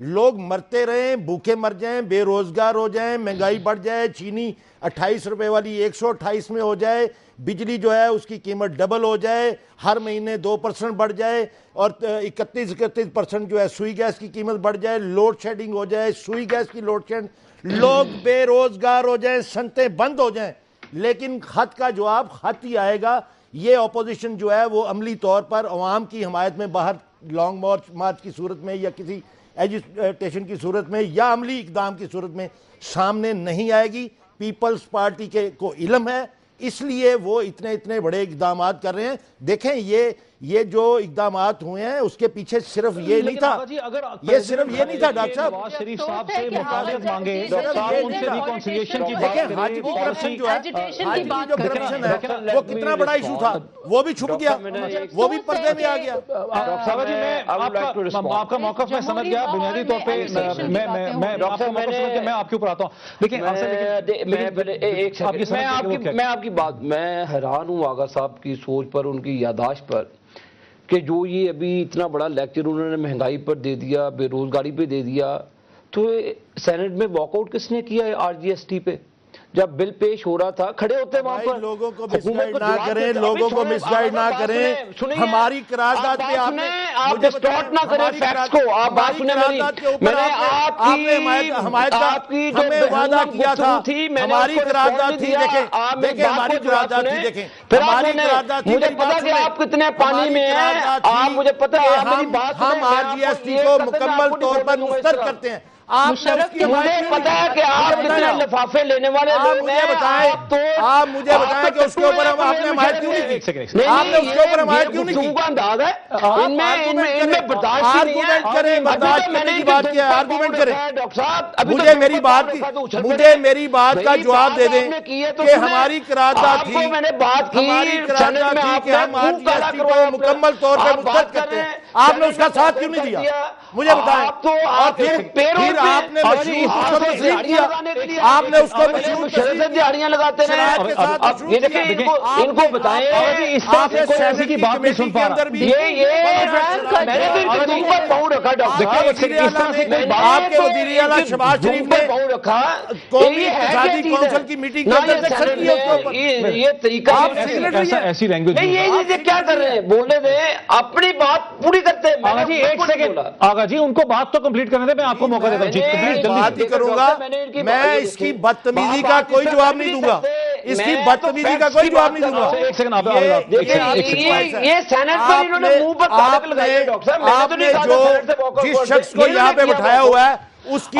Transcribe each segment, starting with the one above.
لوگ مرتے رہیں، بھوکے مر جائیں، بے روزگار ہو جائیں، مہنگائی بڑھ جائے، چینی 28 روپے والی 128 میں ہو جائے، بجلی جو ہے اس کی قیمت ڈبل ہو جائے، ہر مہینے 2% بڑھ جائے، اور 31% جو ہے سوئی گیس کی قیمت بڑھ جائے، لوڈ شیڈنگ ہو جائے، سوئی گیس کی لوڈ شیڈنگ، لوگ بے روزگار ہو جائیں، صنعتیں بند ہو جائیں، لیکن خط کا جواب خط ہی آئے گا۔ یہ اپوزیشن جو ہے وہ عملی طور پر عوام کی حمایت میں باہر لانگ مارچ کی صورت میں یا کسی ایجیٹیشن کی صورت میں یا عملی اقدام کی صورت میں سامنے نہیں آئے گی۔ پیپلز پارٹی کو علم ہے، اس لیے وہ اتنے بڑے اقدامات کر رہے ہیں۔ دیکھیں یہ جو اقدامات ہوئے ہیں اس کے پیچھے صرف یہ نہیں تھا، یہ صرف یہ نہیں تھا ڈاکٹر صاحب، نواز شریف صاحب سے مطالبت مانگے، صرف صاحب یہ ان سے نہیں تھا۔ ریکنسیلیشن کی بات دیکھیں حج کی کرپشن جو ہے، حج کی جو کرپشن ہے وہ کتنا بڑا ایشو تھا، وہ بھی چھپ گیا، وہ بھی پردے میں آ گیا۔ صاحب جی میں آپ کا موقف میں سمجھ گیا، بنیادی طور پہ میں آپ کا موقف سمجھ گیا، میں آپ کے اوپر آتا ہوں۔ لیکن میں آپ کی بات میں حیران ہوں آغا صاحب کی سوچ پر، ان کی یادداشت پر، کہ جو یہ ابھی اتنا بڑا لیکچر انہوں نے مہنگائی پر دے دیا، بے روزگاری پہ دے دیا، تو سینٹ میں واک آؤٹ کس نے کیا ہے آر جی ایس ٹی پہ؟ جب بل پیش ہو رہا تھا کھڑے ہوتے وہاں پر۔ لوگوں کو مس گائیڈ نہ کریں، لوگوں کو مس گائیڈ نہ کریں، ہماری قرارداد پہ آپ نے ڈسٹارٹ نہ کریں فیکٹس کو، آپ بات سنیں میری، میں نے آپ کی ہمیں وعدہ کیا تھا، ہماری قرارداد تھی، دیکھیں ہماری قرارداد تھی، دیکھیں ہماری قرارداد تھی۔ مجھے پتا کہ آپ کتنے پانی میں ہیں، آپ مجھے پتا ہے ہم آر جی ایس ٹی کو مکمل طور پر مسترد کرتے ہیں۔ مجھے پتا ہے کہ آپ کتنے لفافے لینے والے آپ مجھے بتائیں کہ اس کے اوپر ہم آپ نے حمایت کیوں نہیں کی؟ آپ نے اس کے اوپر حمایت کیوں نہیں کی؟ کا انداز ہے، ان میں برداشت آرگومنٹ کریں، برداشت کرنے کی بات کیا ہے، آرگومنٹ کریں۔ مجھے میری بات کا جواب دے دیں کہ ہماری قرارداد تھی، ہماری قرارداد تھی کہ ہم آر جی ایس ٹی کو مکمل طور پر مسترد کرتے ہیں، آپ نے اس کا ساتھ کیوں نہیں دیا؟ مجھے بتائیں۔ اور پھر آپ نے مشروط اس کو تسلیم کیا، آپ نے اس کو مشروط دہاڑیاں لگاتے رہے۔ یہ دیکھیں ان کو بتائیں، آپ نے سیاسی کی بات نہیں سن پا رہا۔ میں نے تو ان کے دن پر پاؤں رکھا ڈاکٹر صاحب، آپ کے وزیر اعلیٰ شہباز شریف نے پاؤں رکھا، قومی اقتصادی کونسل کی میٹنگ کے اندر دستخط کیے اس کے اوپر۔ یہ طریقہ ایسی لینگویج نہیں، یہ چیزیں کیا کر رہے ہیں؟ بولنے دیں، اپنی بات پوری کرتے ہیں۔ آغا جی ایک سیکنڈ، آغا جی ان کو بات تو کمپلیٹ کرنے دیں، میں آپ کو موقع دیتا ہوں جی، کمپلیٹ بات ہی کروں گا۔ میں اس کی بدتمیزی کا کوئی جواب نہیں دوں گا، اس کی بدتمیزی کا کوئی جواب نہیں دوں گا۔ ایک سیکنڈ آپ یہ سینٹ پر انہوں نے منہ پر تالک لگائی ڈاکٹر صاحب، میں نے تو نہیں کہا سینٹ سے واک آؤٹ، جس شخص کو یہاں پہ بٹھایا ہوا ہے اس کے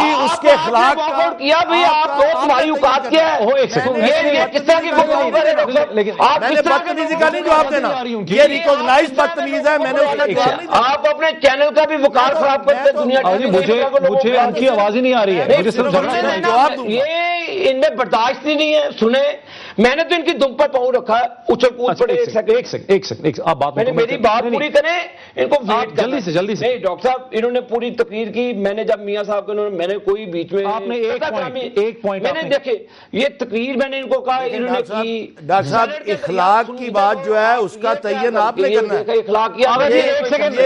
خلاف واک آؤٹ کیا بھی، آپ کو تمہاری اوقات کیا ہے؟ یہ کس طرح کی گفتگو کر رہے ہیں ڈاکٹر صاحب؟ میں نے بدتمیزی کا نہیں جواب دینا، یہ ریکوگنائز بدتمیز ہے، میں نے اس کا جواب نہیں دینا۔ آپ اپنے چینل کا بھی وقار خراب کرتے ہیں دنیا کی۔ مجھے ان کی آواز ہی نہیں آ رہی ہے، مجھے صرف جواب دوں گا۔ یہ ان میں برداشت ہی نہیں ہے۔ سنیں، میں نے تو ان کی دم پر پاؤں رکھا ہے، اچھل کود پڑے۔ ایک سیکنڈ آپ بات میری بات پوری کریں، ان کو جلدی سے نہیں ڈاکٹر صاحب، انہوں نے پوری تقریر کی، میں نے جب میاں صاحب کو میں نے کوئی بیچ میں آپ نے ایک پوائنٹ میں نے دیکھے یہ تقریر میں نے ان کو کہا، انہوں نے کی ڈاکٹر صاحب اخلاق کی بات جو ہے اس کا تعین آپ نے کرنا ہے۔ اخلاق کی یہ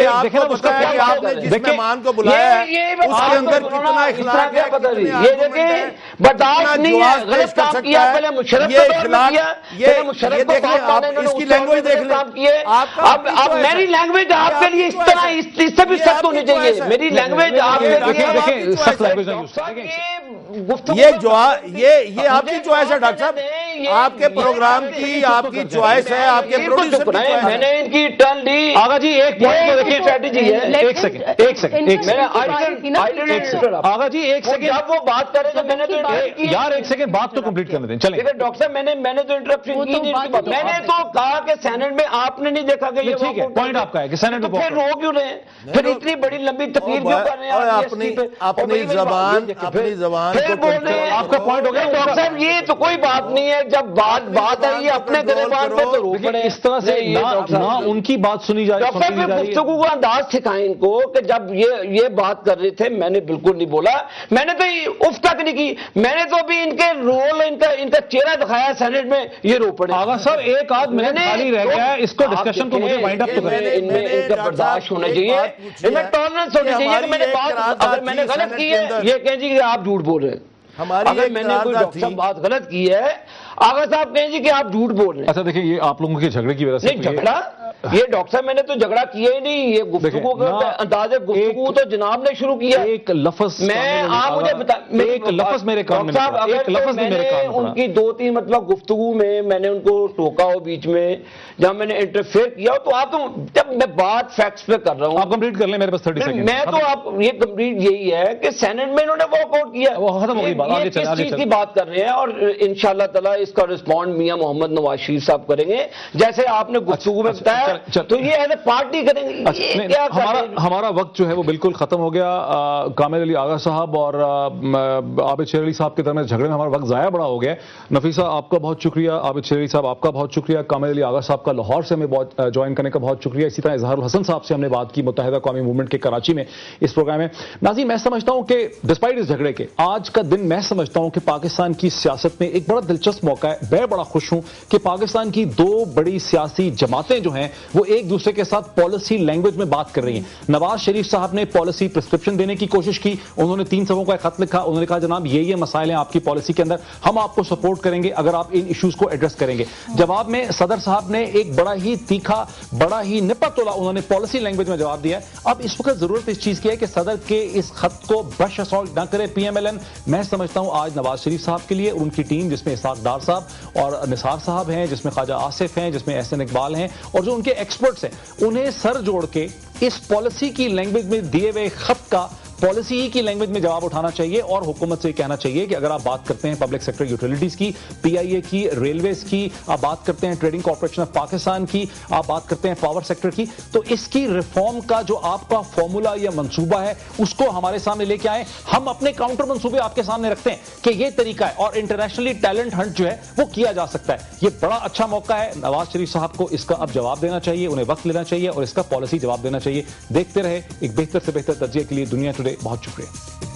آپ کو پتا ہے کہ آپ نے جس مہمان کو بلایا ہے اس کے اندر کتنا اخلاق ہے، یہ دیکھیں برداشت نہیں ہے، غلط کام کیا، پہلے مشرف کو اخلاق یہ دیکھیں، آپ اس کی لینگویج دیکھ لیں۔ اب میری لینگویج آپ کے لیے اس طرح اس سے بھی سخت ہونی چاہیے، میری لینگویج آپ کے لیے سخت لینگویج یہ آپ کی چوائس ہے ڈاکٹر صاحب، آپ کے پروگرام کی آپ کی چوائس ہے، آپ کے پروڈیوسر کی چوائس ہے۔ میں نے ان کی ٹرن لی آغا جی ایک پوائنٹ کو دیکھیں، اسٹریٹجی ہے۔ ایک سیکنڈ آغا جی ایک سیکنڈ، جب وہ بات کرے تو میں نے تو یار ایک سیکنڈ بات تو کمپلیٹ کرنے دیں، چلیں ڈاکٹر صاحب، میں نے تو انٹرپشن کی نہیں، میں نے تو کہا کہ سینٹ میں آپ نے نہیں دیکھا کہ یہ ٹھیک ہے، پوائنٹ آپ کا ہے کہ سینٹ میں پھر رو کیوں رہے ہیں، پھر اتنی بڑی لمبی تقریر کیوں کر رہے ہیں؟ اپنی زبان پھر بول رہے ہیں آپ کا پوائنٹ ہو گیا ڈاکٹر صاحب، یہ تو کوئی بات نہیں ہے جب بات آئی اپنے گریبان پہ تو رو پڑے. اس طرح سے نہ ان کی بات سنی جائے. ڈاکٹر صاحب گفتگو کا انداز سکھائیں ان کو کہ جب یہ بات کر رہے تھے میں نے بالکل نہیں بولا, میں نے تو اف تک نہیں کی, میں نے تو ابھی ان کے رول ان کا چہرہ دکھایا سینٹ میں, یہ رو پڑے. آغا صاحب ایک آدھ منٹ خالی رہ گیا ہے, اس کو ڈسکشن کو مجھے وائنڈ اپ تو کریں. ان میں ان کا برداشت ہونا چاہیے, ان میں ٹالرنس ہونی چاہیے کہ میں نے بات اگر میں نے غلط کی ہے یہ کہیں جی کہ آپ جھوٹ بول رہے ہیں. اگر میں نے کوئی ڈاکٹر صاحب بات غلط کی ہے آغا صاحب کہیں جی کہ آپ جھوٹ بول رہے ہیں. اچھا دیکھیں یہ آپ لوگوں کے جھگڑے کی وجہ سے نہیں جھگڑا, یہ ڈاکٹر صاحب میں نے تو جھگڑا کیا ہی نہیں, یہ گفتگو کا انداز گفتگو تو جناب نے شروع کیا. ایک لفظ میں آپ مجھے بتا, ایک لفظ میرے کان میں ایک لفظ میں نے ان کی 2-3 مطلب گفتگو میں نے ان کو ٹوکا ہو بیچ میں جب میں نے انٹرفیئر کیا تو آپ تو جب میں بات فیکٹس پہ کر رہا ہوں. آپ کمپلیٹ کر لیں, میرے پاس 30 سیکنڈ. میں تو آپ یہ کمپلیٹ یہی ہے کہ سینٹ میں انہوں نے واک آؤٹ کیا, وہ ختم ہو گئی بات, یہ کس چیز کی بات کر رہے ہیں, اور انشاءاللہ تعالی اس کا رسپونڈ میاں محمد نواز شریف صاحب کریں گے جیسے آپ نے گفتگو میں بتایا, تو یہ ایز اے پارٹی کریں گے. ہمارا وقت جو ہے وہ بالکل ختم ہو گیا. کامل علی آغا صاحب اور عابد شیر علی صاحب کے درمیان جھگڑے میں ہمارا وقت ضائع بڑا ہو گیا. نفیسہ آپ کا بہت شکریہ, عابد شیر علی صاحب آپ کا بہت شکریہ, کامل علی آغا صاحب کا لاہور سے ہمیں بہت جوائن کرنے کا بہت شکریہ. اسی طرح اظہار الحسن صاحب سے ہم نے بات کی متحدہ قومی موومنٹ کے کراچی میں اس پروگرام میں. ناظرین میں سمجھتا ہوں کہ ڈسپائٹ اس جھگڑے کے آج کا دن میں سمجھتا ہوں کہ پاکستان کی سیاست میں ایک بڑا دلچسپ موقع ہے. میں بڑا خوش ہوں کہ پاکستان کی 2 بڑی سیاسی جماعتیں جو ہیں وہ ایک دوسرے کے ساتھ پالیسی لینگویج میں بات کر رہی ہیں. نواز شریف صاحب نے پالیسی پرسکرپشن دینے کی کوشش کی, انہوں نے 3 صفحوں کا خط لکھا, انہوں نے کہا جناب یہ مسائل ہیں آپ کی پالیسی کے اندر, ہم آپ کو سپورٹ کریں گے اگر آپ ان ایشوز کو ایڈریس کریں گے. جواب میں صدر صاحب نے ایک بڑا ہی تیکھا, بڑا ہی نپا تولا انہوں نے پالیسی لینگویج میں جواب دیا ہے. اب اس وقت ضرورت اس چیز کی ہے کہ صدر کے اس خط کو برش اسالٹ نہ کرے پی ایم ایل این. میں سمجھتا ہوں آج نواز شریف صاحب کے لیے ان کی ٹیم جس میں اسحاق ڈار صاحب اور نثار صاحب ہیں, جس میں خواجہ آصف ہیں, جس میں احسن اقبال ہیں, اور جو ان کے ایکسپرٹس ہیں, انہیں سر جوڑ کے اس پالیسی کی لینگویج میں دیے ہوئے خط کا پالیسی کی لینگویج میں جواب اٹھانا چاہیے اور حکومت سے یہ کہنا چاہیے کہ اگر آپ بات کرتے ہیں پبلک سیکٹر یوٹیلیٹیز کی, پی آئی اے کی, ریلویز کی, آپ بات کرتے ہیں ٹریڈنگ کارپوریشن آف پاکستان کی, آپ بات کرتے ہیں پاور سیکٹر کی, تو اس کی ریفارم کا جو آپ کا فارمولا یا منصوبہ ہے اس کو ہمارے سامنے لے کے آئیں. ہم اپنے کاؤنٹر منصوبے آپ کے سامنے رکھتے ہیں کہ یہ طریقہ ہے, اور انٹرنیشنلی ٹیلنٹ ہنٹ جو ہے وہ کیا جا سکتا ہے. یہ بڑا اچھا موقع ہے. نواز شریف صاحب کو اس کا اب جواب دینا چاہیے, انہیں وقت لینا چاہیے اور اس کا پالیسی جواب دینا چاہیے. دیکھتے رہے ایک بہتر سے بہتر تجزیے کے لیے دنیا ٹوڈے. بہت شکریہ.